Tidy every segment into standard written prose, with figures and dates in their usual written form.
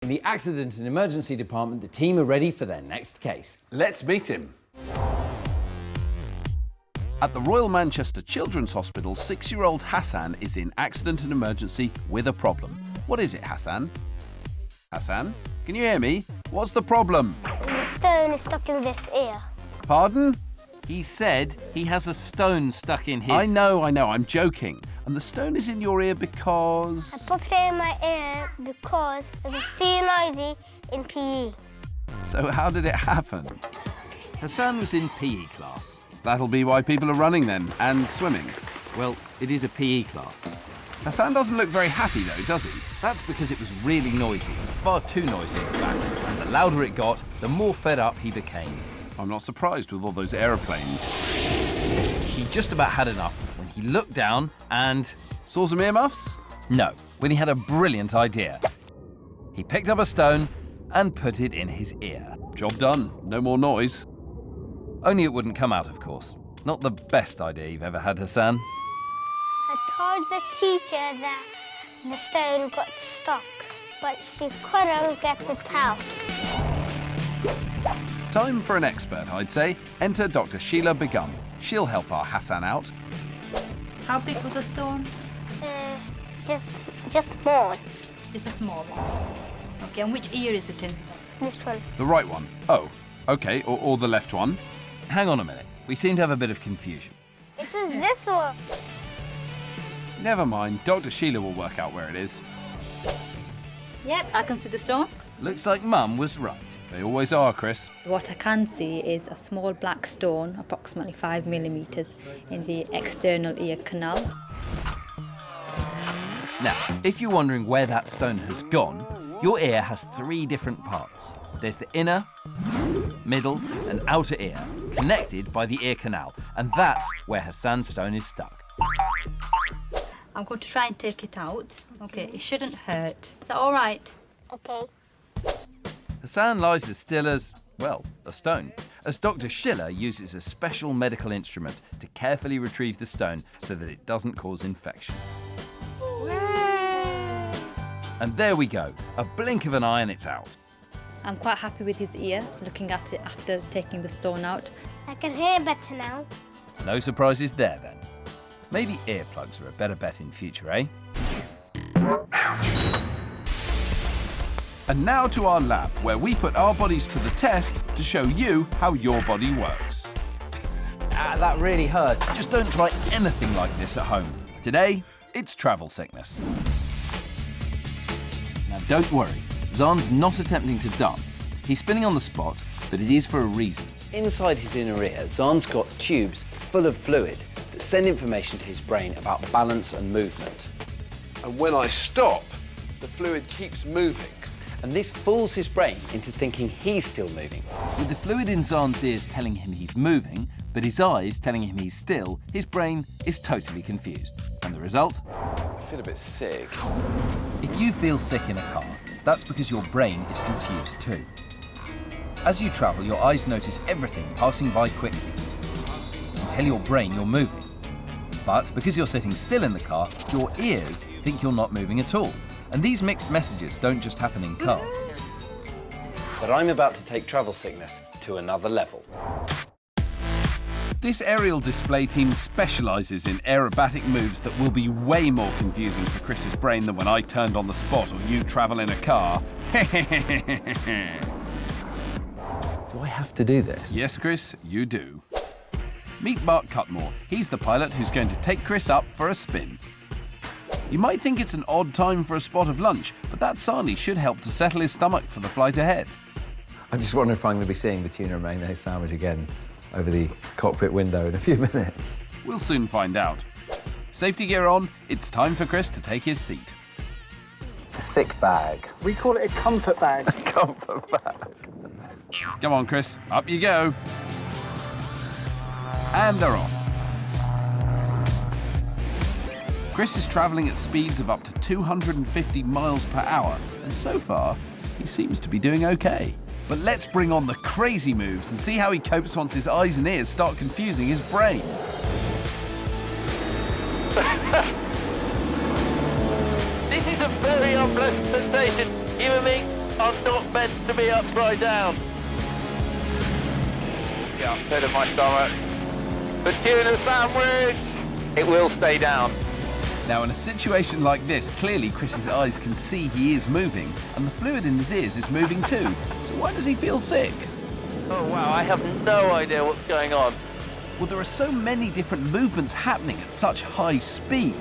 In the Accident and Emergency Department, the team are ready for their next case. Let's meet him. At the Royal Manchester Children's Hospital, 6-year-old Hassan is in accident and emergency with a problem. What is it, Hassan? Hassan, can you hear me? What's the problem? The stone is stuck in this ear. Pardon? He said he has a stone stuck in his... I know, I'm joking. And the stone is in your ear because... I popped it in my ear because it was too noisy in PE. So how did it happen? Hassan was in PE class. That'll be why people are running then, and swimming. Well, it is a PE class. Hassan doesn't look very happy though, does he? That's because it was really noisy, far too noisy in fact, and the louder it got, the more fed up he became. I'm not surprised with all those aeroplanes. He just about had enough when he looked down and... Saw some earmuffs? No, when he had a brilliant idea. He picked up a stone and put it in his ear. Job done, no more noise. Only it wouldn't come out, of course. Not the best idea you've ever had, Hassan. I told the teacher that the stone got stuck, but she couldn't get it out. Time for an expert, I'd say. Enter Dr. Sheila Begum. She'll help our Hassan out. How big was the stone? Just small. Just a small one. Okay, and which ear is it in? This one. The right one. Oh, okay, or the left one. Hang on a minute. We seem to have a bit of confusion. It is this one. Never mind, Dr. Sheila will work out where it is. Yep, I can see the stone. Looks like Mum was right. They always are, Chris. What I can see is a small black stone, approximately 5 millimeters, in the external ear canal. Now, if you're wondering where that stone has gone, your ear has 3 different parts. There's the inner, middle and outer ear, connected by the ear canal, and that's where Hassan's stone is stuck. I'm going to try and take it out. Okay, it shouldn't hurt. Is that all right? Okay. Hassan lies as still as, well, a stone, as Dr. Schiller uses a special medical instrument to carefully retrieve the stone so that it doesn't cause infection. And there we go, a blink of an eye and it's out. I'm quite happy with his ear, looking at it after taking the stone out. I can hear better now. No surprises there then. Maybe earplugs are a better bet in future, eh? And now to our lab, where we put our bodies to the test to show you how your body works. That really hurts. Just don't try anything like this at home. Today, it's travel sickness. Now don't worry, Xand's not attempting to dance. He's spinning on the spot, but it is for a reason. Inside his inner ear, Xand's got tubes full of fluid that send information to his brain about balance and movement. And when I stop, the fluid keeps moving. And this fools his brain into thinking he's still moving. With the fluid in Xand's ears telling him he's moving, but his eyes telling him he's still, his brain is totally confused. And the result? I feel a bit sick. If you feel sick in a car, that's because your brain is confused too. As you travel, your eyes notice everything passing by quickly and tell your brain you're moving. But because you're sitting still in the car, your ears think you're not moving at all. And these mixed messages don't just happen in cars. But I'm about to take travel sickness to another level. This aerial display team specialises in aerobatic moves that will be way more confusing for Chris's brain than when I turned on the spot or you travel in a car. Do I have to do this? Yes, Chris, you do. Meet Bart Cutmore. He's the pilot who's going to take Chris up for a spin. You might think it's an odd time for a spot of lunch, but that sarnie should help to settle his stomach for the flight ahead. I just wonder if I'm going to be seeing the tuna and mayonnaise sandwich again over the cockpit window in a few minutes. We'll soon find out. Safety gear on, it's time for Chris to take his seat. A sick bag. We call it a comfort bag. Comfort bag. Come on, Chris, up you go. And they're off. Chris is travelling at speeds of up to 250 miles per hour, and so far, he seems to be doing okay. But let's bring on the crazy moves and see how he copes once his eyes and ears start confusing his brain. This is a very unpleasant sensation. Human beings I'm not meant to be upside down. Yeah, pit of my stomach. The tuna sandwich! It will stay down. Now, in a situation like this, clearly Chris's eyes can see he is moving, and the fluid in his ears is moving too. So why does he feel sick? Oh wow, I have no idea what's going on. Well, there are so many different movements happening at such high speed.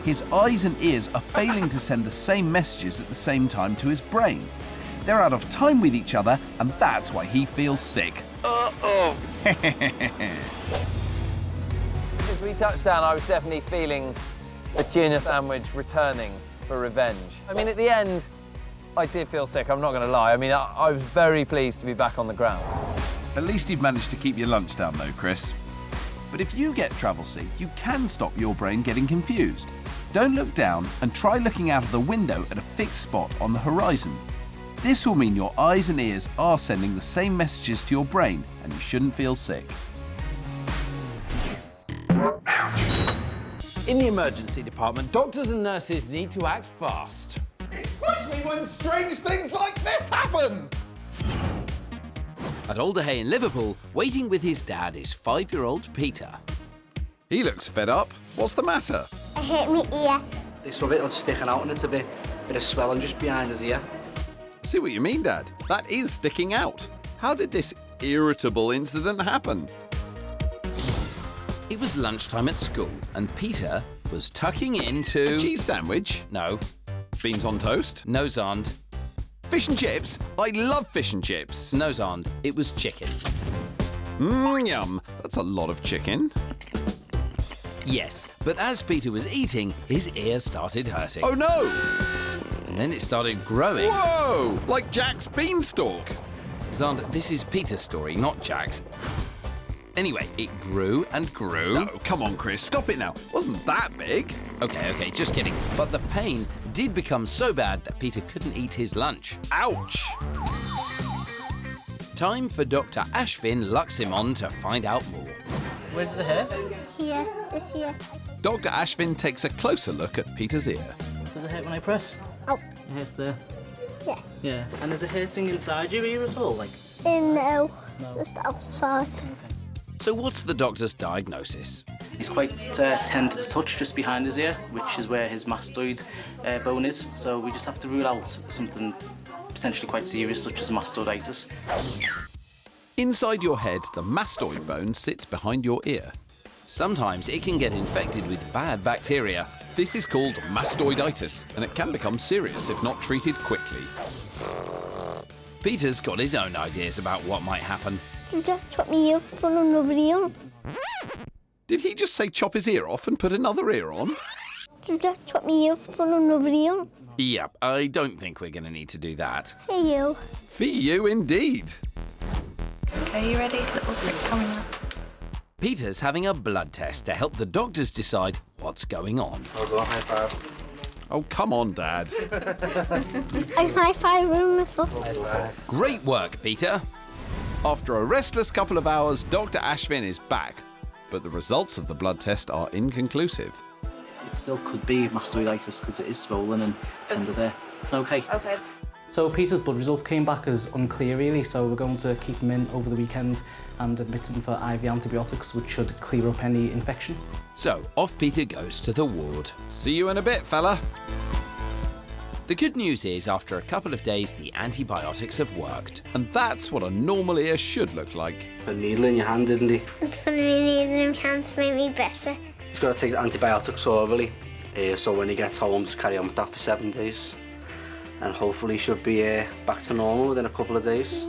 His eyes and ears are failing to send the same messages at the same time to his brain. They're out of time with each other, and that's why he feels sick. Uh-oh. As we touched down, I was definitely feeling the tuna sandwich returning for revenge. I mean, at the end, I did feel sick, I'm not going to lie. I mean, I was very pleased to be back on the ground. At least you've managed to keep your lunch down though, Chris. But if you get travel sick, you can stop your brain getting confused. Don't look down and try looking out of the window at a fixed spot on the horizon. This will mean your eyes and ears are sending the same messages to your brain and you shouldn't feel sick. In the emergency department, doctors and nurses need to act fast. Especially when strange things like this happen! At Alderhay in Liverpool, waiting with his dad is 5-year-old Peter. He looks fed up. What's the matter? I hit my ear. There's something that's sticking out and it's a bit of swelling just behind his ear. See what you mean, Dad. That is sticking out. How did this irritable incident happen? It was lunchtime at school, and Peter was tucking into... A cheese sandwich? No. Beans on toast? No, Xand. Fish and chips? I love fish and chips. No, Xand. It was chicken. Yum. That's a lot of chicken. Yes, but as Peter was eating, his ear started hurting. Oh no! And then it started growing. Whoa! Like Jack's beanstalk. Xand, this is Peter's story, not Jack's. Anyway, it grew and grew. No, come on, Chris, stop it now. Wasn't that big. Okay, just kidding. But the pain did become so bad that Peter couldn't eat his lunch. Ouch! Time for Dr. Ashvin Luximon to find out more. Where does it hurt? Here, this here. Dr. Ashvin takes a closer look at Peter's ear. Does it hurt when I press? Oh. It hurts there. Yeah. Yeah. And is it hurting inside your ear as well? Like? No, just outside. So what's the doctor's diagnosis? He's quite tender to touch just behind his ear, which is where his mastoid bone is. So we just have to rule out something potentially quite serious, such as mastoiditis. Inside your head, the mastoid bone sits behind your ear. Sometimes it can get infected with bad bacteria. This is called mastoiditis, and it can become serious if not treated quickly. Peter's got his own ideas about what might happen. You just chop me off, put another ear on. Did he just say chop his ear off and put another ear on? You just chop me off, put another ear on. Yep, I don't think we're going to need to do that. For you. For you indeed. Okay, you ready? Little grip coming up. Peter's having a blood test to help the doctors decide what's going on. Hold on, high five. Oh, come on, Dad. I high five with my foot. Great work, Peter. After a restless couple of hours, Dr. Ashvin is back, but the results of the blood test are inconclusive. It still could be mastoiditis because it is swollen and tender there. Okay. Okay. So Peter's blood results came back as unclear really, so we're going to keep him in over the weekend and admit him for IV antibiotics, which should clear up any infection. So off Peter goes to the ward. See you in a bit, fella. The good news is, after a couple of days, the antibiotics have worked. And that's what a normal ear should look like. Put a needle in your hand, didn't he? I put a needle in my hand to make me better. He's got to take the antibiotics orally, so when he gets home, just carry on with that for 7 days. And hopefully he should be back to normal within a couple of days.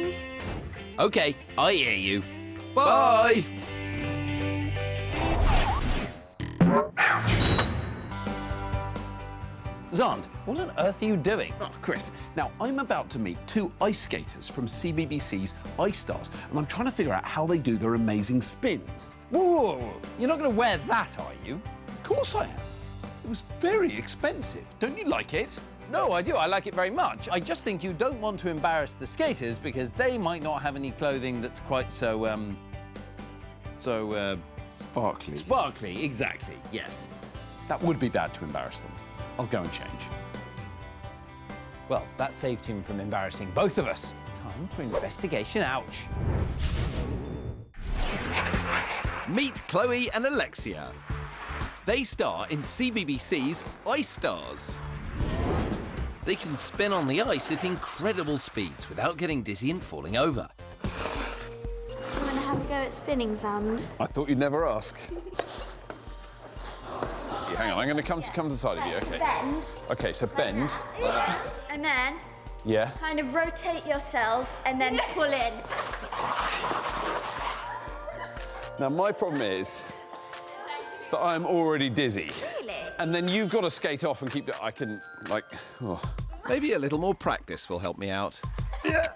Okay, I hear you. Bye! Xand, what on earth are you doing? Oh, Chris, now I'm about to meet 2 ice skaters from CBBC's Ice Stars, and I'm trying to figure out how they do their amazing spins. Whoa. You're not going to wear that, are you? Of course I am. It was very expensive. Don't you like it? No, I do. I like it very much. I just think you don't want to embarrass the skaters because they might not have any clothing that's quite so, Sparkly. Sparkly, exactly, yes. That would be bad to embarrass them. I'll go and change. Well, that saved him from embarrassing both of us. Time for investigation. Ouch. Meet Chloe and Alexia. They star in CBBC's Ice Stars. They can spin on the ice at incredible speeds without getting dizzy and falling over. You want to have a go at spinning, Xand? I thought you'd never ask. Hang on, I'm going to come to the side of you, okay? Bend. Okay, so bend. And then Yeah. kind of rotate yourself and then pull in. Now, my problem is that I'm already dizzy. Really? And then you've got to skate off and keep... I can, like... Oh. Maybe a little more practice will help me out. Yeah,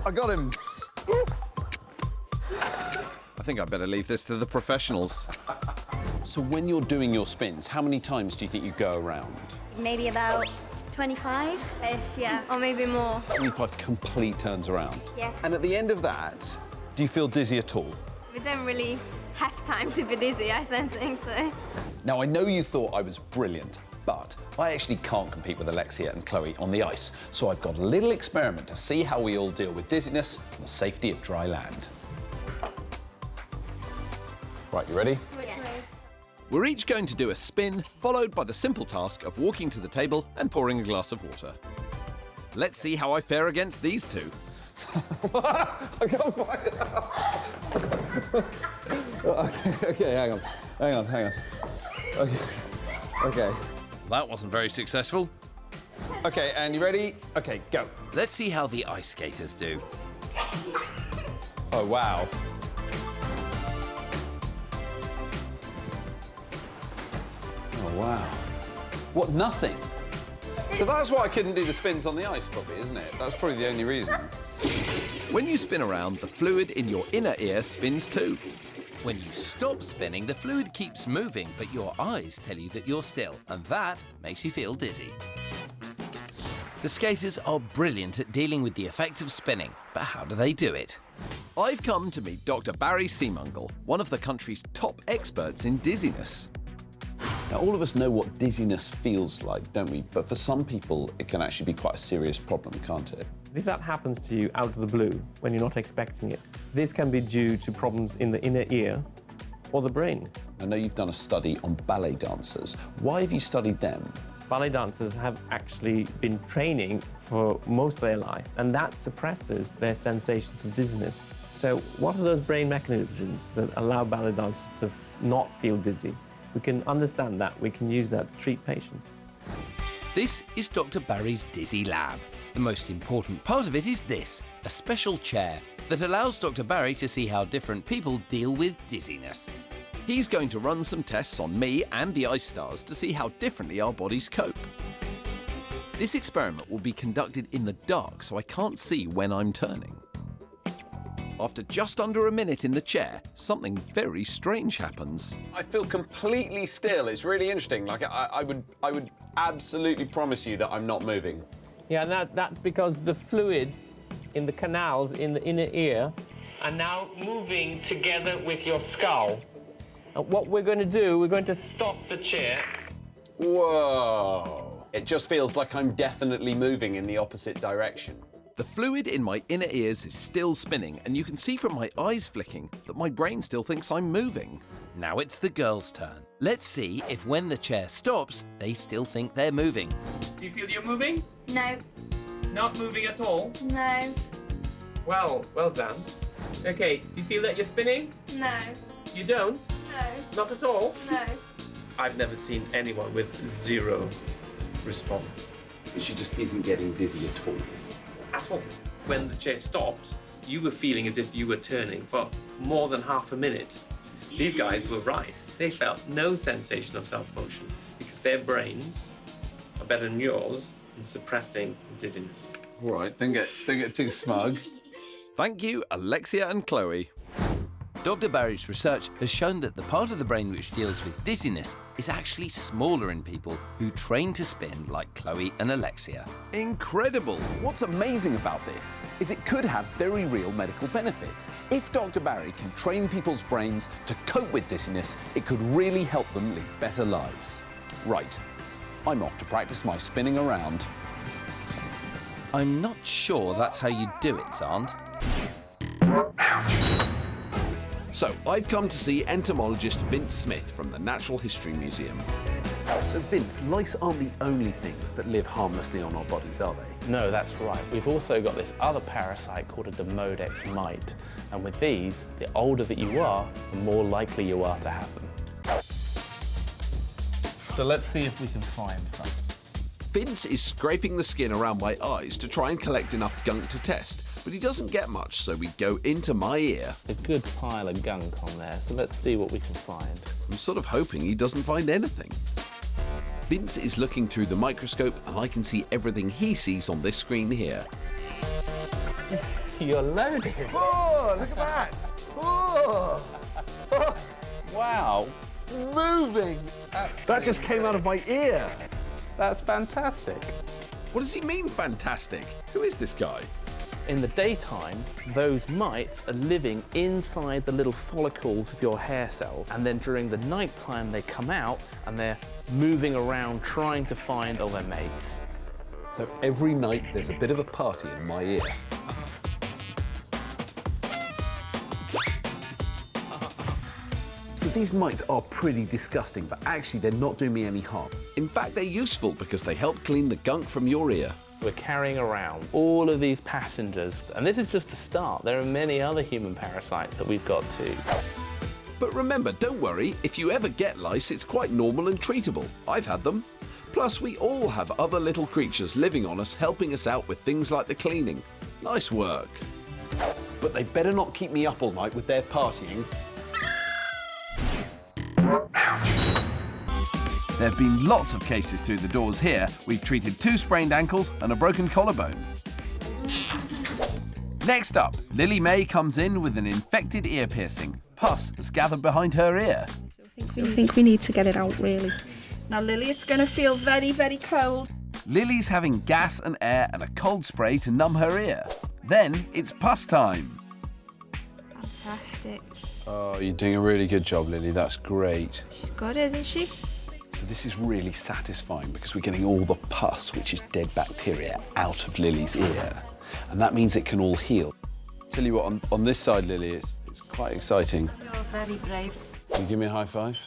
I got him. I think I'd better leave this to the professionals. So when you're doing your spins, how many times do you think you go around? Maybe about 25-ish, yeah, or maybe more. 25 complete turns around. Yeah. And at the end of that, do you feel dizzy at all? We don't really have time to be dizzy, I don't think so. Now, I know you thought I was brilliant, but I actually can't compete with Alexia and Chloe on the ice. So I've got a little experiment to see how we all deal with dizziness on the safety of dry land. Right, you ready? Yeah. We're each going to do a spin, followed by the simple task of walking to the table and pouring a glass of water. Let's see how I fare against these two. I can't find it. Okay, hang on. Okay. That wasn't very successful. Okay, and you ready? Okay, go. Let's see how the ice skaters do. Oh, wow. Oh, wow. What, nothing? So that's why I couldn't do the spins on the ice, probably, isn't it? That's probably the only reason. When you spin around, the fluid in your inner ear spins too. When you stop spinning, the fluid keeps moving, but your eyes tell you that you're still, and that makes you feel dizzy. The skaters are brilliant at dealing with the effects of spinning, but how do they do it? I've come to meet Dr. Barry Seamungle, one of the country's top experts in dizziness. Now, all of us know what dizziness feels like, don't we? But for some people, it can actually be quite a serious problem, can't it? If that happens to you out of the blue, when you're not expecting it, this can be due to problems in the inner ear or the brain. I know you've done a study on ballet dancers. Why have you studied them? Ballet dancers have actually been training for most of their life, and that suppresses their sensations of dizziness. So what are those brain mechanisms that allow ballet dancers to not feel dizzy? If we can understand that, we can use that to treat patients. This is Dr. Barry's Dizzy Lab. The most important part of it is this, a special chair that allows Dr. Barry to see how different people deal with dizziness. He's going to run some tests on me and the Ice Stars to see how differently our bodies cope. This experiment will be conducted in the dark, so I can't see when I'm turning. After just under a minute in the chair, something very strange happens. I feel completely still. It's really interesting. Like I would absolutely promise you that I'm not moving. Yeah, that's because the fluid in the canals in the inner ear are now moving together with your skull. And what we're going to do, we're going to stop the chair. Whoa! It just feels like I'm definitely moving in the opposite direction. The fluid in my inner ears is still spinning, and you can see from my eyes flicking that my brain still thinks I'm moving. Now it's the girls' turn. Let's see if when the chair stops, they still think they're moving. Do you feel you're moving? No. Not moving at all? No. Well done. Okay, do you feel that you're spinning? No. You don't? No. Not at all? No. I've never seen anyone with zero response. She just isn't getting dizzy at all. At all. When the chair stopped, you were feeling as if you were turning for more than half a minute. These guys were right. They felt no sensation of self-motion because their brains are better than yours in suppressing dizziness. All right, don't get too smug. Thank you, Alexia and Chloe. Dr. Barry's research has shown that the part of the brain which deals with dizziness is actually smaller in people who train to spin like Chloe and Alexia. Incredible! What's amazing about this is it could have very real medical benefits. If Dr. Barry can train people's brains to cope with dizziness, it could really help them lead better lives. Right, I'm off to practice my spinning around. I'm not sure that's how you do it, Xand. So, I've come to see entomologist Vince Smith from the Natural History Museum. So Vince, lice aren't the only things that live harmlessly on our bodies, are they? No, that's right. We've also got this other parasite called a Demodex mite. And with these, the older that you are, the more likely you are to have them. So let's see if we can find some. Vince is scraping the skin around my eyes to try and collect enough gunk to test, but he doesn't get much, so we go into my ear. A good pile of gunk on there, so let's see what we can find. I'm sort of hoping he doesn't find anything. Vince is looking through the microscope and I can see everything he sees on this screen here. You're loaded. Oh, look at that! Oh. Wow. It's moving! That just came out of my ear. That's fantastic. What does he mean, fantastic? Who is this guy? In the daytime, those mites are living inside the little follicles of your hair cells, and then during the night time they come out and they're moving around trying to find other mates. So every night there's a bit of a party in my ear. So these mites are pretty disgusting, but actually they're not doing me any harm. In fact, they're useful because they help clean the gunk from your ear. We're carrying around all of these passengers, and this is just the start. There are many other human parasites that we've got too. But remember, don't worry, if you ever get lice, it's quite normal and treatable. I've had them. Plus, we all have other little creatures living on us, helping us out with things like the cleaning. Nice work. But they better not keep me up all night with their partying. There have been lots of cases through the doors here. We've treated 2 sprained ankles and a broken collarbone. Next up, Lily May comes in with an infected ear piercing. Pus has gathered behind her ear. I think we need to get it out, really. Now, Lily, it's going to feel very, very cold. Lily's having gas and air and a cold spray to numb her ear. Then it's pus time. Fantastic. Oh, you're doing a really good job, Lily. That's great. She's good, isn't she? So this is really satisfying because we're getting all the pus, which is dead bacteria, out of Lily's ear. And that means it can all heal. Tell you what, on this side, Lily, it's quite exciting. You're very brave. Can you give me a high five?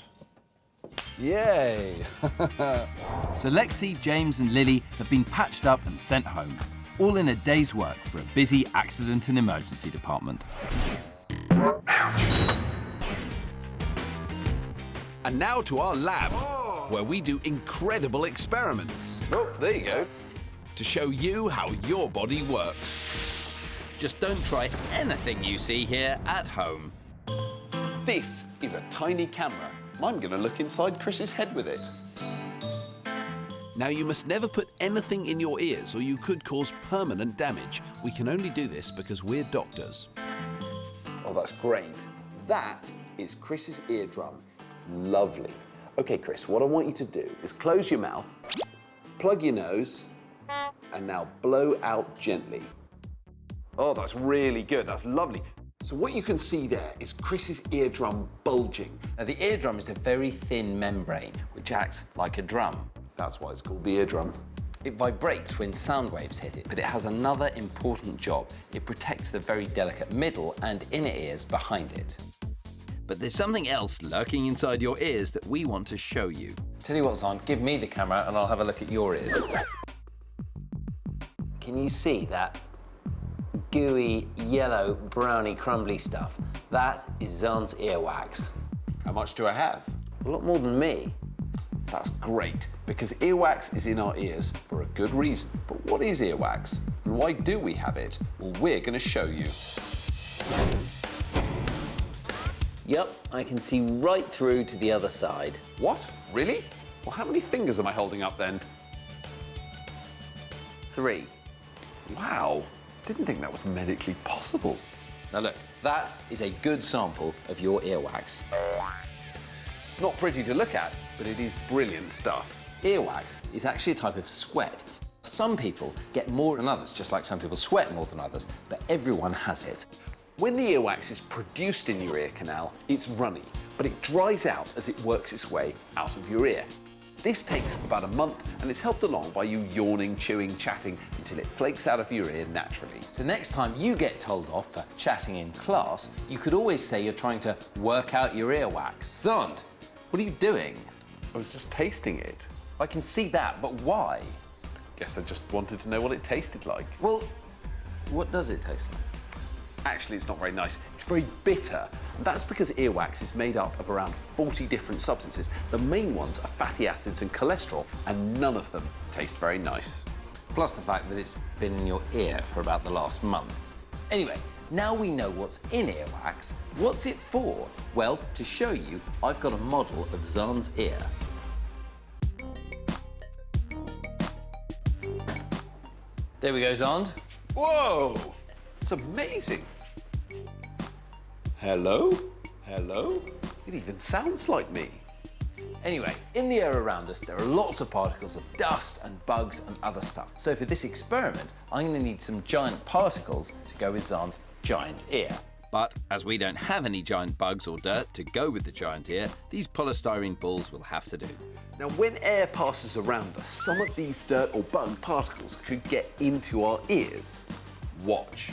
Yay! So Lexi, James and Lily have been patched up and sent home, all in a day's work for a busy accident and emergency department. And now to our lab, where we do incredible experiments. Oh, there you go. To show you how your body works. Just don't try anything you see here at home. This is a tiny camera. I'm going to look inside Chris's head with it. Now, you must never put anything in your ears or you could cause permanent damage. We can only do this because we're doctors. Oh, that's great. That is Chris's eardrum. Lovely. OK, Chris, what I want you to do is close your mouth, plug your nose, and now blow out gently. Oh, that's really good. That's lovely. So what you can see there is Chris's eardrum bulging. Now, the eardrum is a very thin membrane which acts like a drum. That's why it's called the eardrum. It vibrates when sound waves hit it, but it has another important job. It protects the very delicate middle and inner ears behind it. But there's something else lurking inside your ears that we want to show you. Tell you what, Xand, give me the camera and I'll have a look at your ears. Can you see that gooey, yellow, browny, crumbly stuff? That is Xand's earwax. How much do I have? A lot more than me. That's great, because earwax is in our ears for a good reason. But what is earwax, and why do we have it? Well, we're going to show you. Yep, I can see right through to the other side. What? Really? Well, how many fingers am I holding up then? 3. Wow, didn't think that was medically possible. Now look, that is a good sample of your earwax. It's not pretty to look at, but it is brilliant stuff. Earwax is actually a type of sweat. Some people get more than others, just like some people sweat more than others, but everyone has it. When the earwax is produced in your ear canal, it's runny, but it dries out as it works its way out of your ear. This takes about a month and it's helped along by you yawning, chewing, chatting until it flakes out of your ear naturally. So next time you get told off for chatting in class, you could always say you're trying to work out your earwax. Xand, what are you doing? I was just tasting it. I can see that, but why? Guess I just wanted to know what it tasted like. Well, what does it taste like? Actually, it's not very nice. It's very bitter. That's because earwax is made up of around 40 different substances. The main ones are fatty acids and cholesterol, and none of them taste very nice. Plus the fact that it's been in your ear for about the last month. Anyway, now we know what's in earwax. What's it for? Well, to show you, I've got a model of Xand's ear. There we go, Xand. Whoa! It's amazing. Hello? Hello? It even sounds like me. Anyway, in the air around us, there are lots of particles of dust and bugs and other stuff. So for this experiment, I'm going to need some giant particles to go with Xand's giant ear. But as we don't have any giant bugs or dirt to go with the giant ear, these polystyrene balls will have to do. Now, when air passes around us, some of these dirt or bug particles could get into our ears. Watch.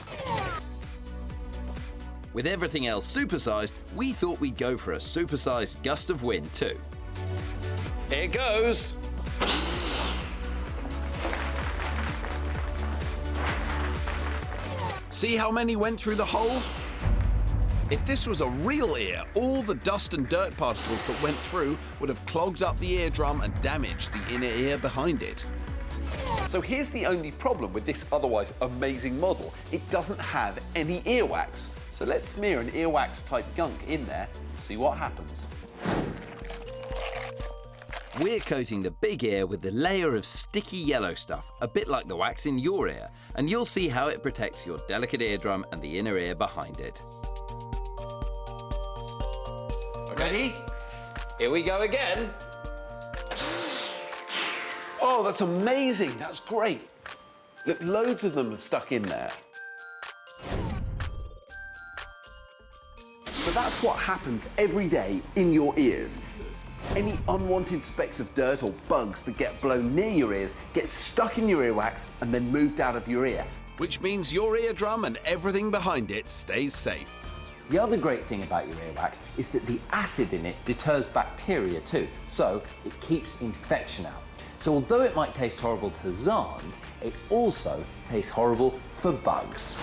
With everything else supersized, we thought we'd go for a supersized gust of wind too. Here goes. See how many went through the hole? If this was a real ear, all the dust and dirt particles that went through would have clogged up the eardrum and damaged the inner ear behind it. So here's the only problem with this otherwise amazing model. It doesn't have any earwax. So let's smear an earwax type gunk in there and see what happens. We're coating the big ear with a layer of sticky yellow stuff, a bit like the wax in your ear, and you'll see how it protects your delicate eardrum and the inner ear behind it. Ready? Here we go again. Oh, that's amazing. That's great. Look, loads of them have stuck in there. So that's what happens every day in your ears. Any unwanted specks of dirt or bugs that get blown near your ears get stuck in your earwax and then moved out of your ear. Which means your eardrum and everything behind it stays safe. The other great thing about your earwax is that the acid in it deters bacteria too, so it keeps infection out. So although it might taste horrible to Xand, it also tastes horrible for bugs.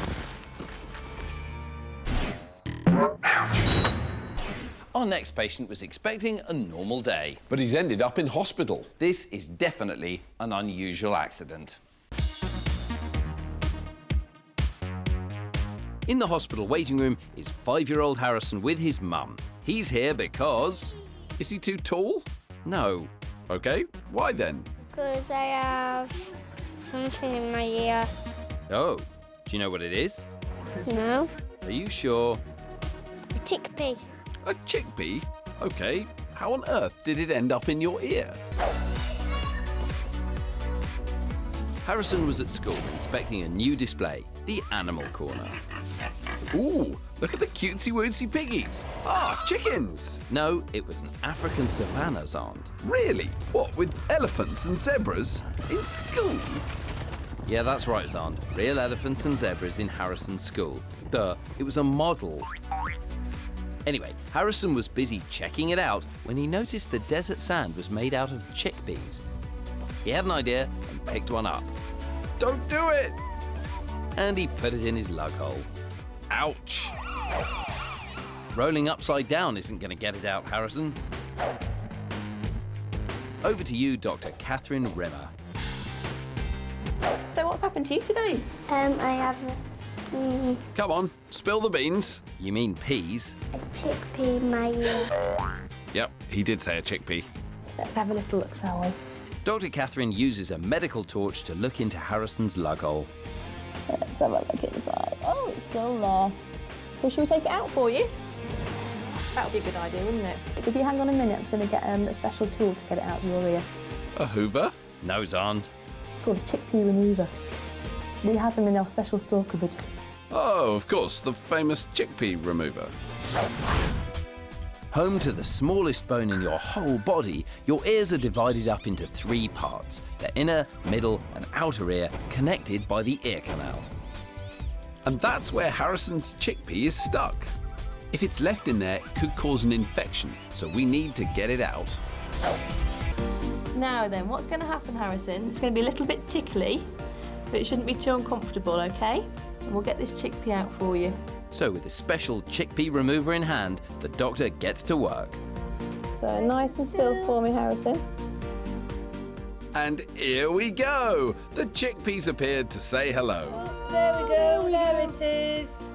Our next patient was expecting a normal day. But he's ended up in hospital. This is definitely an unusual accident. In the hospital waiting room is 5-year-old Harrison with his mum. He's here because... Is he too tall? No. Okay, why then? Because I have something in my ear. Oh, do you know what it is? No. Are you sure? A chickpea. A chickpea? Okay, how on earth did it end up in your ear? Harrison was at school inspecting a new display, the Animal Corner. Ooh, look at the cutesy-wootsy piggies. Ah, chickens. No, it was an African savannah, Xand. Really? What, with elephants and zebras? In school? Yeah, that's right, Xand. Real elephants and zebras in Harrison's school. Duh, it was a model. Anyway, Harrison was busy checking it out when he noticed the desert sand was made out of chickpeas. He had an idea and picked one up. Don't do it! And he put it in his lug hole. Ouch! Rolling upside down isn't going to get it out, Harrison. Over to you, Dr. Catherine Rimmer. So what's happened to you today? I have Come on, spill the beans. You mean peas? a chickpea in my ear. Yep, he did say a chickpea. Let's have a little look, shall we? Dr. Catherine uses a medical torch to look into Harrison's lug hole. Let's have a look inside. Oh, it's still there. So should we take it out for you? That would be a good idea, wouldn't it? If you hang on a minute, I'm just going to get a special tool to get it out of your ear. A hoover? No, Xand. It's called a chickpea remover. We have them in our special store cupboard. Oh, of course, the famous chickpea remover. Home to the smallest bone in your whole body, your ears are divided up into 3 parts, the inner, middle and outer ear, connected by the ear canal. And that's where Harrison's chickpea is stuck. If it's left in there, it could cause an infection, so we need to get it out. Now then, what's going to happen, Harrison? It's going to be a little bit tickly, but it shouldn't be too uncomfortable, okay? And we'll get this chickpea out for you. So with a special chickpea remover in hand, the doctor gets to work. So nice and still for me, Harrison. And here we go! The chickpeas appeared to say hello. There we go, there it is.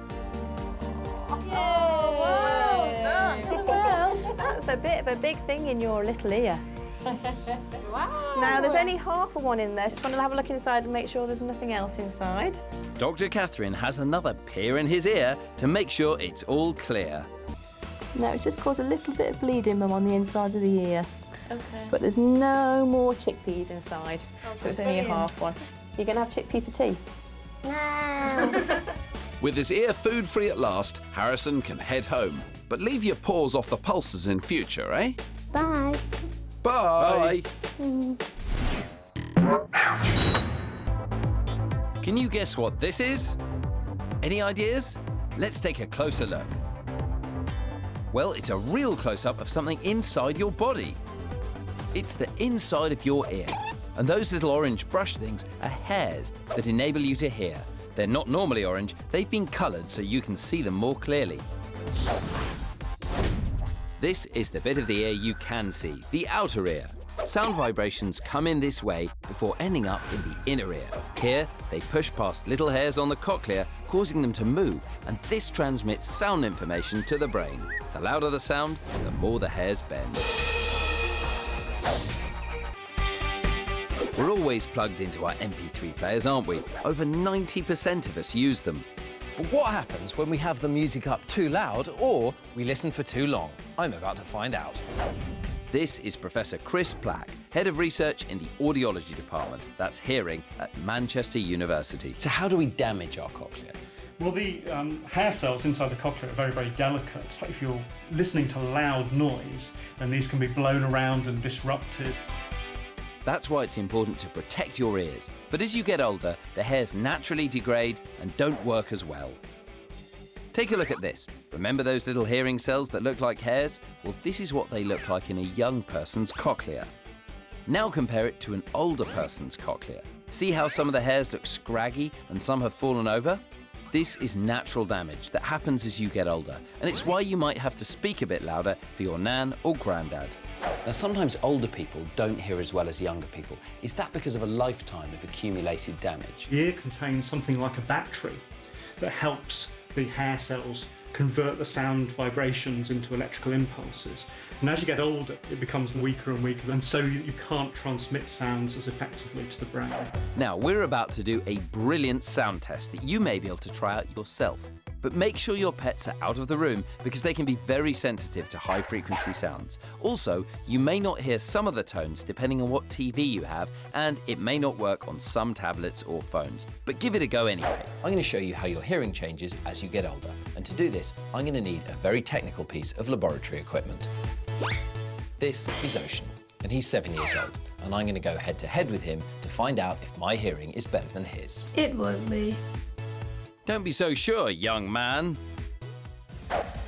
Oh, well done. Well, that's a bit of a big thing in your little ear. Wow. Now, there's only half of one in there. Just want to have a look inside and make sure there's nothing else inside. Dr. Catherine has another peer in his ear to make sure it's all clear. No, it's just caused a little bit of bleeding, Mum, on the inside of the ear. Okay. But there's no more chickpeas inside, Oh, so it's only a half one. You're going to have chickpea for tea? No. With his ear food-free at last, Harrison can head home. But leave your paws off the pulses in future, eh? Bye. Bye! Can you guess what this is? Any ideas? Let's take a closer look. Well, it's a real close-up of something inside your body. It's the inside of your ear. And those little orange brush things are hairs that enable you to hear. They're not normally orange, they've been coloured so you can see them more clearly. This is the bit of the ear you can see, the outer ear. Sound vibrations come in this way before ending up in the inner ear. Here, they push past little hairs on the cochlear, causing them to move, and this transmits sound information to the brain. The louder the sound, the more the hairs bend. We're always plugged into our MP3 players, aren't we? Over 90% of us use them. But what happens when we have the music up too loud or we listen for too long? I'm about to find out. This is Professor Chris Plack, Head of Research in the Audiology Department, that's hearing, at Manchester University. So how do we damage our cochlea? Well, the hair cells inside the cochlea are very, very delicate. If you're listening to loud noise, then these can be blown around and disrupted. That's why it's important to protect your ears. But as you get older, the hairs naturally degrade and don't work as well. Take a look at this. Remember those little hearing cells that look like hairs? Well, this is what they look like in a young person's cochlea. Now compare it to an older person's cochlea. See how some of the hairs look scraggy and some have fallen over? This is natural damage that happens as you get older, and it's why you might have to speak a bit louder for your nan or granddad. Now, sometimes older people don't hear as well as younger people. Is that because of a lifetime of accumulated damage? The ear contains something like a battery that helps the hair cells convert the sound vibrations into electrical impulses. And as you get older, it becomes weaker and weaker, and so you can't transmit sounds as effectively to the brain. Now, we're about to do a brilliant sound test that you may be able to try out yourself. But make sure your pets are out of the room because they can be very sensitive to high-frequency sounds. Also, you may not hear some of the tones depending on what TV you have, and it may not work on some tablets or phones. But give it a go anyway. I'm going to show you how your hearing changes as you get older. And to do this, I'm going to need a very technical piece of laboratory equipment. This is Ocean, and he's 7 years old. And I'm going to go head-to-head with him to find out if my hearing is better than his. It won't be. Don't be so sure, young man.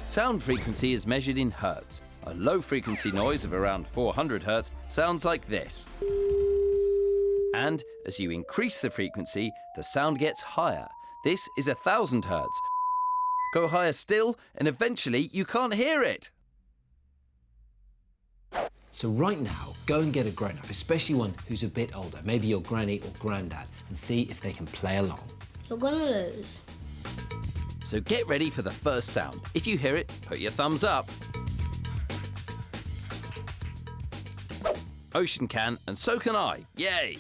Sound frequency is measured in hertz. A low-frequency noise of around 400 hertz sounds like this. And as you increase the frequency, the sound gets higher. This is 1,000 hertz. Go higher still, and eventually you can't hear it. So right now, go and get a grown-up, especially one who's a bit older, maybe your granny or granddad, and see if they can play along. You're gonna lose. So get ready for the first sound. If you hear it, put your thumbs up. Ocean can, and so can I. Yay!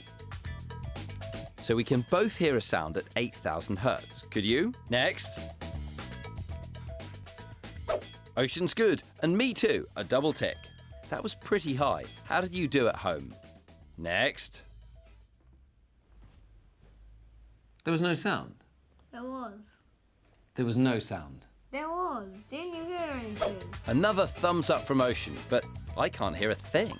So we can both hear a sound at 8,000 hertz. Could you? Next. Ocean's good, and me too, a double tick. That was pretty high. How did you do at home? Next. There was no sound. There was. There was no sound. There was. Didn't you hear anything? Another thumbs up from Ocean, but I can't hear a thing.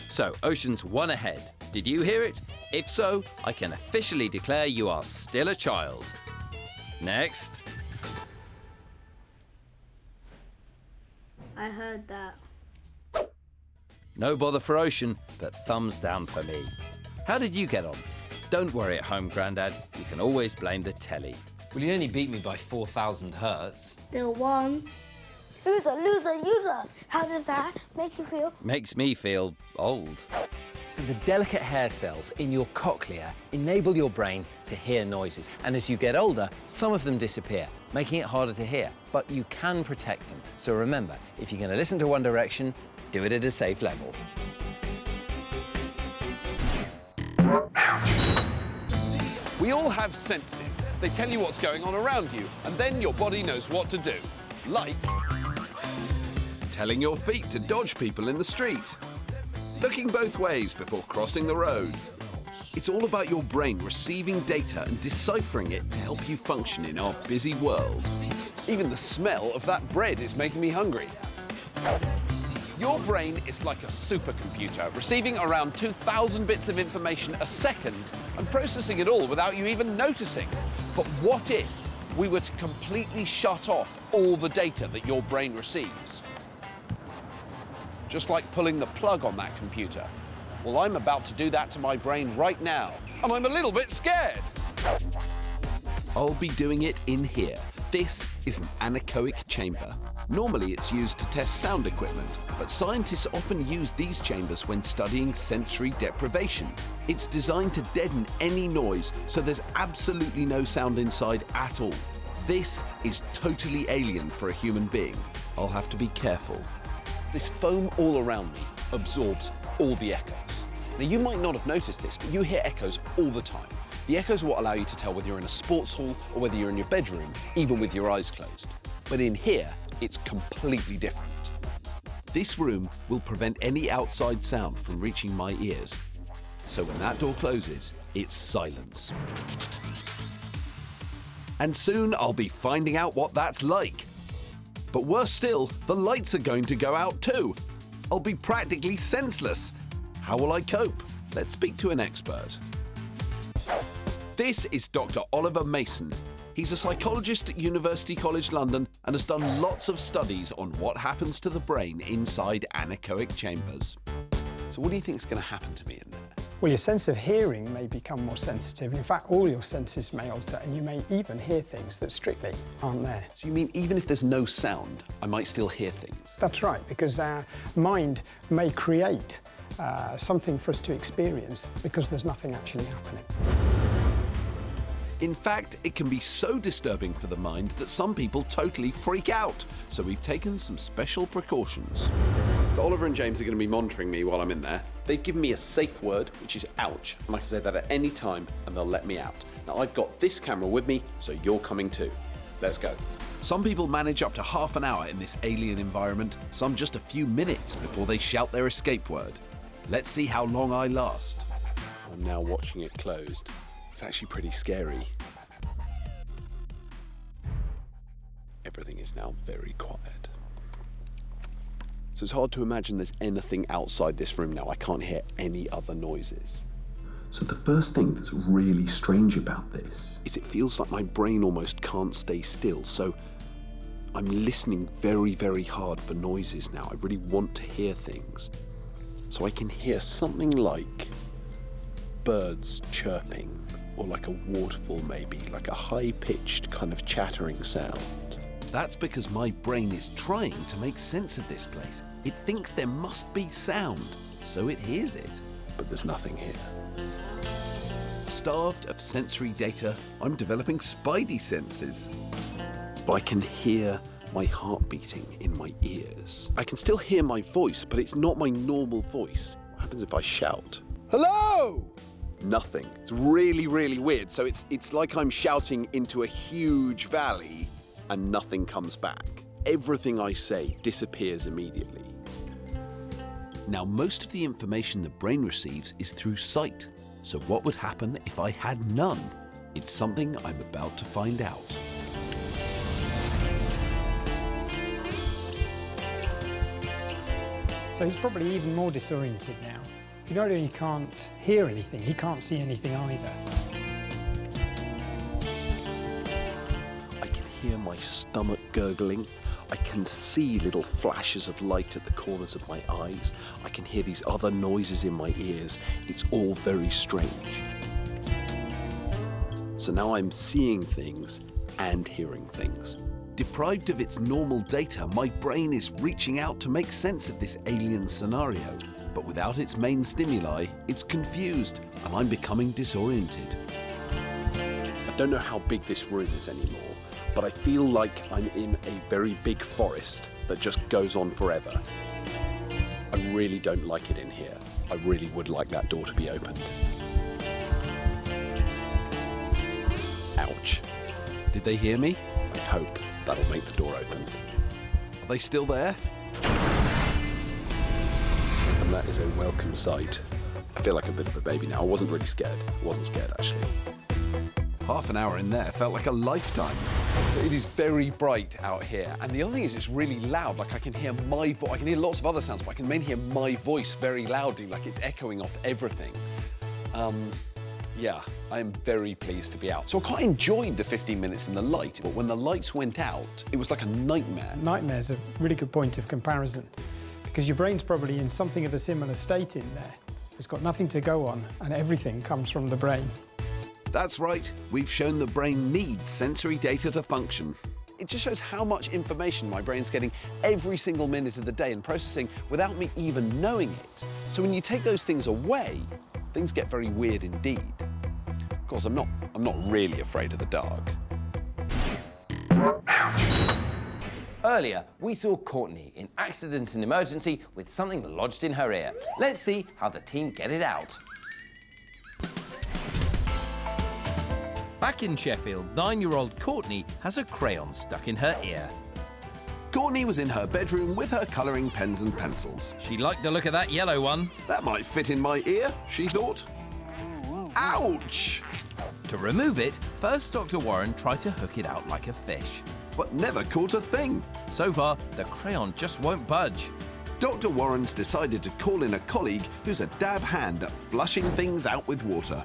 So Ocean's one ahead. Did you hear it? If so, I can officially declare you are still a child. Next. I heard that. No bother for Ocean, but thumbs down for me. How did you get on? Don't worry at home, Grandad. You can always blame the telly. Well, you only beat me by 4,000 hertz. Still won. Loser, loser, loser. How does that make you feel? Makes me feel old. So the delicate hair cells in your cochlea enable your brain to hear noises. And as you get older, some of them disappear, making it harder to hear. But you can protect them. So remember, if you're going to listen to One Direction, do it at a safe level. We all have senses. They tell you what's going on around you, and then your body knows what to do. Like telling your feet to dodge people in the street. Looking both ways before crossing the road. It's all about your brain receiving data and deciphering it to help you function in our busy world. Even the smell of that bread is making me hungry. Your brain is like a supercomputer, receiving around 2,000 bits of information a second and processing it all without you even noticing. But what if we were to completely shut off all the data that your brain receives? Just like pulling the plug on that computer. Well, I'm about to do that to my brain right now, and I'm a little bit scared. I'll be doing it in here. This is an anechoic chamber. Normally it's used to test sound equipment, but scientists often use these chambers when studying sensory deprivation. It's designed to deaden any noise, so there's absolutely no sound inside at all. This is totally alien for a human being. I'll have to be careful. This foam all around me absorbs all the echoes. Now, you might not have noticed this, but you hear echoes all the time. The echoes are what allow you to tell whether you're in a sports hall or whether you're in your bedroom, even with your eyes closed. But in here, it's completely different. This room will prevent any outside sound from reaching my ears. So when that door closes, it's silence. And soon I'll be finding out what that's like. But worse still, the lights are going to go out too. I'll be practically senseless. How will I cope? Let's speak to an expert. This is Dr. Oliver Mason. He's a psychologist at University College London and has done lots of studies on what happens to the brain inside anechoic chambers. So what do you think is going to happen to me in there? Well, your sense of hearing may become more sensitive. In fact, all your senses may alter, and you may even hear things that strictly aren't there. So you mean even if there's no sound, I might still hear things? That's right, because our mind may create something for us to experience because there's nothing actually happening. In fact, it can be so disturbing for the mind that some people totally freak out. So we've taken some special precautions. So Oliver and James are going to be monitoring me while I'm in there. They've given me a safe word, which is ouch, and I can say that at any time and they'll let me out. Now I've got this camera with me, so you're coming too. Let's go. Some people manage up to half an hour in this alien environment, some just a few minutes before they shout their escape word. Let's see how long I last. I'm now watching it closed. It's actually pretty scary. Everything is now very quiet. So it's hard to imagine there's anything outside this room now. I can't hear any other noises. So the first thing that's really strange about this is it feels like my brain almost can't stay still. So I'm listening very, very hard for noises now. I really want to hear things. So I can hear something like birds chirping, or like a waterfall maybe, like a high-pitched kind of chattering sound. That's because my brain is trying to make sense of this place. It thinks there must be sound, so it hears it. But there's nothing here. Starved of sensory data, I'm developing spidey senses. But I can hear my heart beating in my ears. I can still hear my voice, but it's not my normal voice. What happens if I shout? Hello! Nothing. It's really, really weird. So it's like I'm shouting into a huge valley and nothing comes back. Everything I say disappears immediately. Now, most of the information the brain receives is through sight. So what would happen if I had none? It's something I'm about to find out. So he's probably even more disoriented now. He not only can't hear anything, he can't see anything either. I can hear my stomach gurgling. I can see little flashes of light at the corners of my eyes. I can hear these other noises in my ears. It's all very strange. So now I'm seeing things and hearing things. Deprived of its normal data, my brain is reaching out to make sense of this alien scenario. But without its main stimuli, it's confused, and I'm becoming disoriented. I don't know how big this room is anymore, but I feel like I'm in a very big forest that just goes on forever. I really don't like it in here. I really would like that door to be opened. Ouch. Did they hear me? I hope that'll make the door open. Are they still there? And that is a welcome sight. I feel like a bit of a baby now. I wasn't really scared. I wasn't scared, actually. Half an hour in there felt like a lifetime. So it is very bright out here, and the other thing is it's really loud. Like I can hear my voice. I can hear lots of other sounds, but I can mainly hear my voice very loudly, like it's echoing off everything. Yeah, I am very pleased to be out. So I quite enjoyed the 15 minutes in the light, but when the lights went out, it was like a nightmare. Nightmare's a really good point of comparison, because your brain's probably in something of a similar state in there. It's got nothing to go on, and everything comes from the brain. That's right, we've shown the brain needs sensory data to function. It just shows how much information my brain's getting every single minute of the day and processing without me even knowing it. So when you take those things away, things get very weird indeed. Of course, I'm not really afraid of the dark. Earlier, we saw Courtney in accident and emergency with something lodged in her ear. Let's see how the team get it out. Back in Sheffield, 9-year-old Courtney has a crayon stuck in her ear. Courtney was in her bedroom with her colouring pens and pencils. She liked the look of that yellow one. That might fit in my ear, she thought. Ouch! To remove it, first Dr. Warren tried to hook it out like a fish. But never caught a thing. So far, the crayon just won't budge. Dr. Warren's decided to call in a colleague who's a dab hand at flushing things out with water.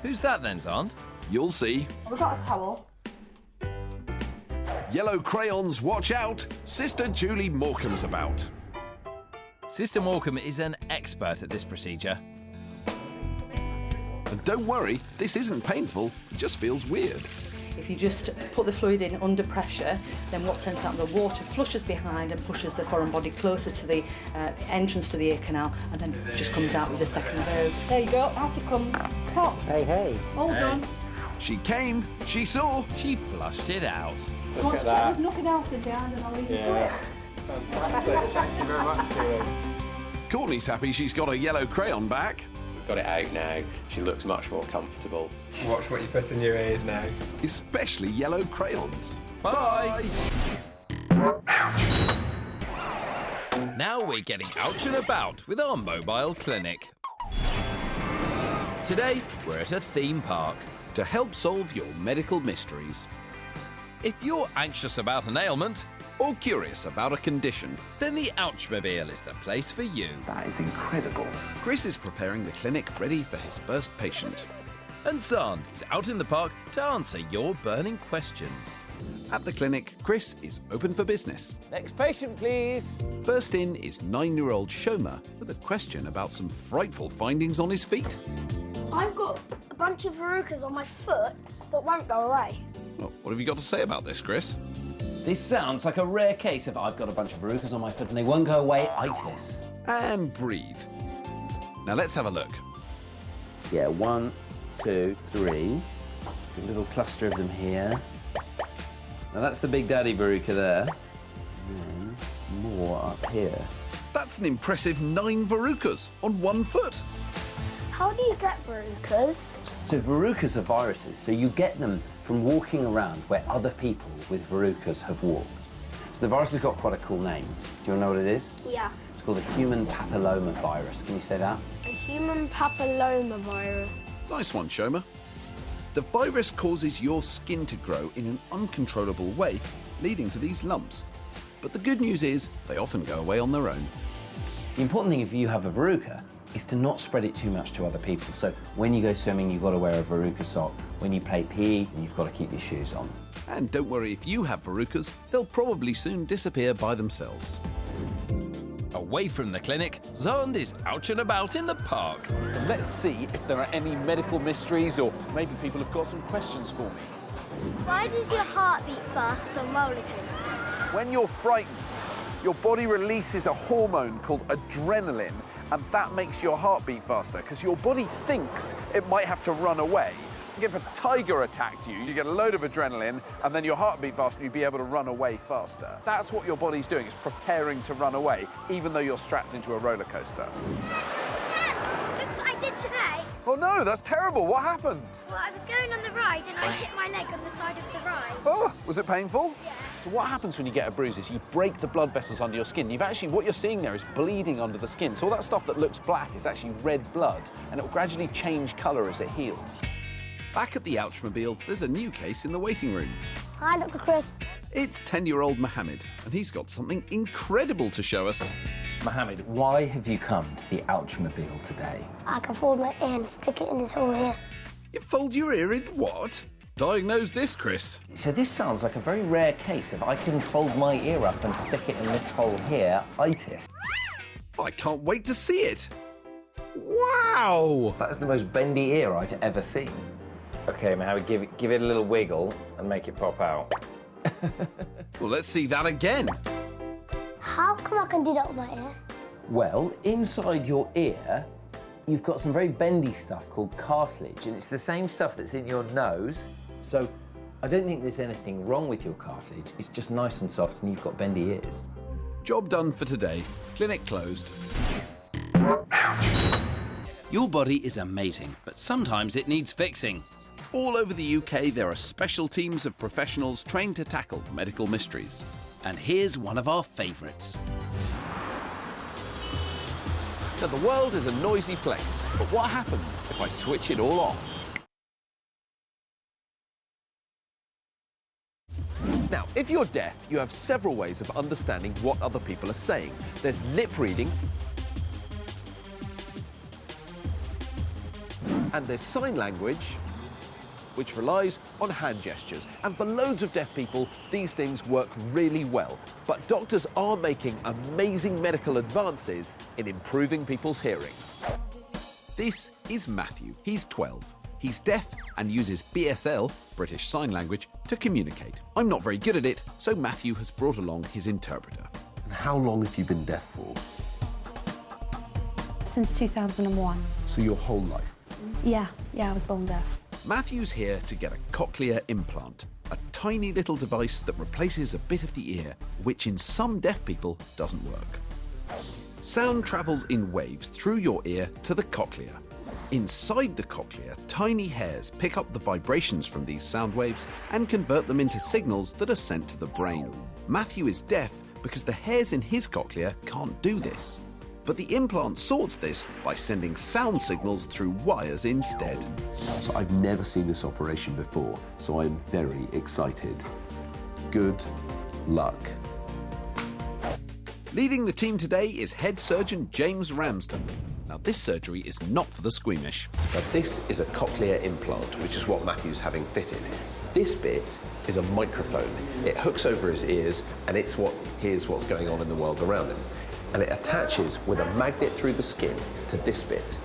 Who's that then, Xand? You'll see. We've got a towel. Yellow crayons, watch out! Sister Julie Morecambe's about. Sister Morecambe is an expert at this procedure. But don't worry, this isn't painful, it just feels weird. If you just put the fluid in under pressure, then what tends to happen, the water flushes behind and pushes the foreign body closer to the entrance to the ear canal, and then just comes out with a second move. There you go, out it comes. Pop. Hey, hey. All done. She came, she saw. She flushed it out. Look at that. There's nothing else in behind and I'll leave you to it. Fantastic. Thank you very much, Julie. Courtney's happy she's got a yellow crayon back. We've got it out now. She looks much more comfortable. Watch what you put in your ears now. Especially yellow crayons. Bye! Now we're getting out and about with our mobile clinic. Today, we're at a theme park to help solve your medical mysteries. If you're anxious about an ailment or curious about a condition, then the Ouchmobile is the place for you. That is incredible. Chris is preparing the clinic ready for his first patient. And Xand is out in the park to answer your burning questions. At the clinic, Chris is open for business. Next patient, please. First in is 9-year-old Shoma with a question about some frightful findings on his feet. I've got a bunch of verrucas on my foot that won't go away. Well, what have you got to say about this, Chris? This sounds like a rare case of I've got a bunch of verrucas on my foot and they won't go away itis. And breathe. Now let's have a look. Yeah, 1, 2, 3. A little cluster of them here. Now that's the big daddy verruca there. And more up here. That's an impressive 9 verrucas on one foot. How do you get verrucas? So verrucas are viruses, so you get them from walking around where other people with verrucas have walked. So the virus has got quite a cool name. Do you want to know what it is? Yeah. It's called the human papilloma virus. Can you say that? A human papilloma virus. Nice one, Shoma. The virus causes your skin to grow in an uncontrollable way, leading to these lumps. But the good news is they often go away on their own. The important thing if you have a verruca is to not spread it too much to other people. So when you go swimming, you've got to wear a verruca sock. When you play PE, you've got to keep your shoes on. And don't worry if you have verrucas, they'll probably soon disappear by themselves. Away from the clinic, Xand is out and about in the park. Let's see if there are any medical mysteries, or maybe people have got some questions for me. Why does your heart beat fast on roller coasters? When you're frightened, your body releases a hormone called adrenaline, and that makes your heart beat faster because your body thinks it might have to run away. If a tiger attacked you, you get a load of adrenaline, and then your heart beat faster and you'd be able to run away faster. That's what your body's doing, it's preparing to run away, even though you're strapped into a roller coaster. Look what I did today. Oh no, that's terrible. What happened? Well, I was going on the ride and I hit my leg on the side of the ride. Oh, was it painful? Yeah. So what happens when you get a bruise is you break the blood vessels under your skin. What you're seeing there is bleeding under the skin. So all that stuff that looks black is actually red blood, and it will gradually change colour as it heals. Back at the Ouchmobile, there's a new case in the waiting room. Hi, Dr. Chris. It's 10-year-old Mohammed, and he's got something incredible to show us. Mohammed, why have you come to the Ouchmobile today? I can fold my ear and stick it in this hole here. You fold your ear in what? Diagnose this, Chris. So this sounds like a very rare case of I can fold my ear up and stick it in this hole here, itis. I can't wait to see it. Wow! That is the most bendy ear I've ever seen. Okay, Mohammed, give it a little wiggle and make it pop out. Well, let's see that again. How come I can do that with my ear? Well, inside your ear, you've got some very bendy stuff called cartilage, and it's the same stuff that's in your nose. So I don't think there's anything wrong with your cartilage. It's just nice and soft, and you've got bendy ears. Job done for today. Clinic closed. Your body is amazing, but sometimes it needs fixing. All over the UK, there are special teams of professionals trained to tackle medical mysteries. And here's one of our favourites. So the world is a noisy place, but what happens if I switch it all off? Now, if you're deaf, you have several ways of understanding what other people are saying. There's lip reading, and there's sign language, which relies on hand gestures. And for loads of deaf people, these things work really well. But doctors are making amazing medical advances in improving people's hearing. This is Matthew. He's 12. He's deaf and uses BSL, British Sign Language, to communicate. I'm not very good at it, so Matthew has brought along his interpreter. And how long have you been deaf for? Since 2001. So your whole life? Yeah, I was born deaf. Matthew's here to get a cochlear implant, a tiny little device that replaces a bit of the ear, which in some deaf people doesn't work. Sound travels in waves through your ear to the cochlea. Inside the cochlea, tiny hairs pick up the vibrations from these sound waves and convert them into signals that are sent to the brain. Matthew is deaf because the hairs in his cochlea can't do this. But the implant sorts this by sending sound signals through wires instead. So I've never seen this operation before, so I'm very excited. Good luck. Leading the team today is head surgeon James Ramsden. Now, this surgery is not for the squeamish. Now, this is a cochlear implant, which is what Matthew's having fitted. This bit is a microphone. It hooks over his ears, and it's what hears what's going on in the world around him. And it attaches with a magnet through the skin to this bit.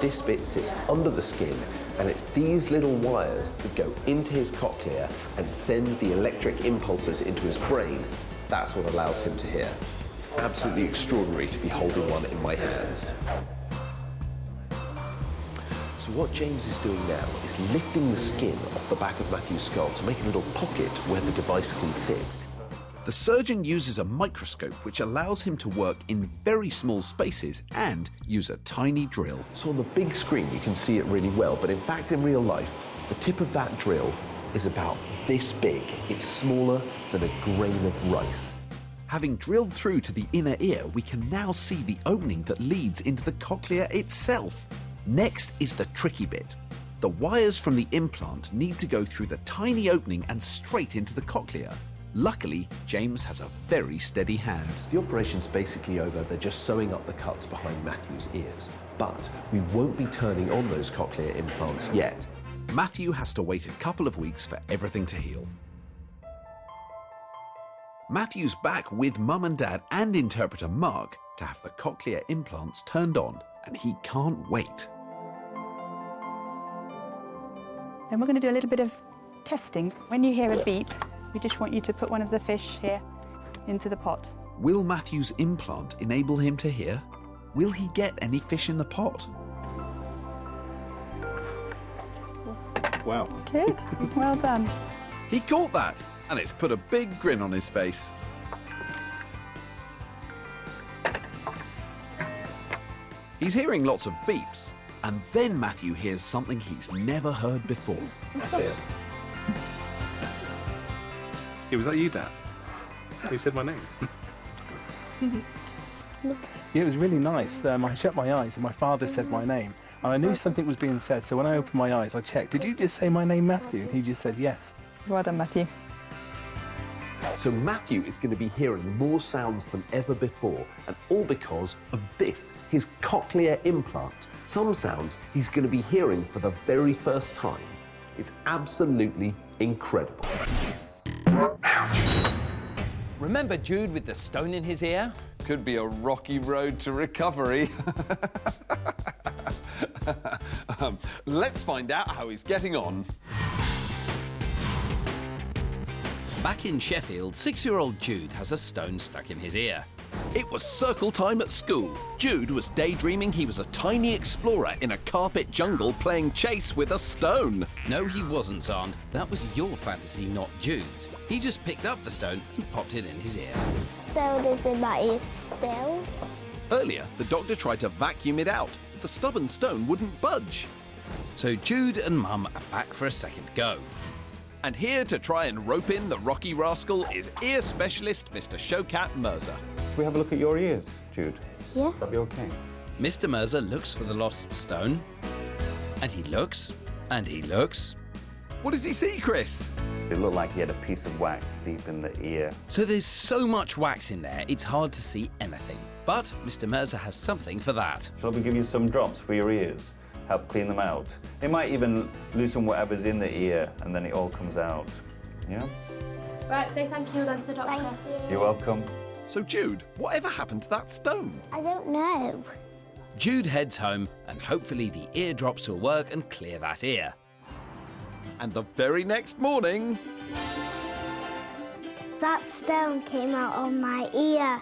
This bit sits under the skin, and it's these little wires that go into his cochlea and send the electric impulses into his brain. That's what allows him to hear. It's absolutely extraordinary to be holding one in my hands. So what James is doing now is lifting the skin off the back of Matthew's skull to make a little pocket where the device can sit. The surgeon uses a microscope which allows him to work in very small spaces and use a tiny drill. So on the big screen you can see it really well, but in fact in real life, the tip of that drill is about this big. It's smaller than a grain of rice. Having drilled through to the inner ear, we can now see the opening that leads into the cochlea itself. Next is the tricky bit. The wires from the implant need to go through the tiny opening and straight into the cochlea. Luckily, James has a very steady hand. The operation's basically over. They're just sewing up the cuts behind Matthew's ears. But we won't be turning on those cochlear implants yet. Matthew has to wait a couple of weeks for everything to heal. Matthew's back with Mum and Dad and interpreter Mark to have the cochlear implants turned on, and he can't wait. Then we're going to do a little bit of testing. When you hear a beep, we just want you to put one of the fish here into the pot. Will Matthew's implant enable him to hear? Will he get any fish in the pot? Wow. Good. Well done. He caught that, and it's put a big grin on his face. He's hearing lots of beeps, and then Matthew hears something he's never heard before. Was that you, Dad? Who said my name? Yeah, it was really nice. I shut my eyes and my father said my name. And I knew something was being said, so when I opened my eyes, I checked, did you just say my name, Matthew? And he just said yes. Well done, Matthew. So Matthew is going to be hearing more sounds than ever before, and all because of this, his cochlear implant. Some sounds he's going to be hearing for the very first time. It's absolutely incredible. Remember Jude with the stone in his ear? Could be a rocky road to recovery. Let's find out how he's getting on. Back in Sheffield, 6-year-old Jude has a stone stuck in his ear. It was circle time at school. Jude was daydreaming he was a tiny explorer in a carpet jungle playing chase with a stone. No, he wasn't, Xand. That was your fantasy, not Jude's. He just picked up the stone and popped it in his ear. Stone is in my ear still. Earlier, the doctor tried to vacuum it out, but the stubborn stone wouldn't budge. So Jude and Mum are back for a second go. And here to try and rope in the rocky rascal is ear specialist Mr. Showkat Mirza. Should we have a look at your ears, Jude? Yeah. That'd be okay. Mr. Mirza looks for the lost stone, and he looks, and he looks. What does he see, Chris? It looked like he had a piece of wax deep in the ear. So there's so much wax in there, it's hard to see anything. But Mr. Mirza has something for that. Shall we give you some drops for your ears? Help clean them out. It might even loosen whatever's in the ear, and then it all comes out. Yeah? Right, say thank you then to the doctor. Thank you. You're welcome. So, Jude, whatever happened to that stone? I don't know. Jude heads home, and hopefully the ear drops will work and clear that ear. And the very next morning... That stone came out on my ear.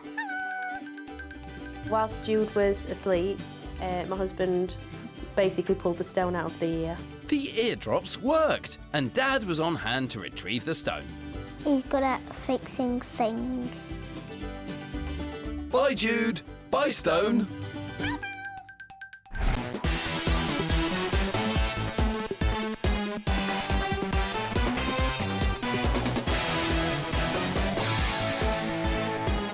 Whilst Jude was asleep, my husband basically pulled the stone out of the ear. The ear drops worked, and Dad was on hand to retrieve the stone. He's good at fixing things. Bye, Jude. Bye, stone.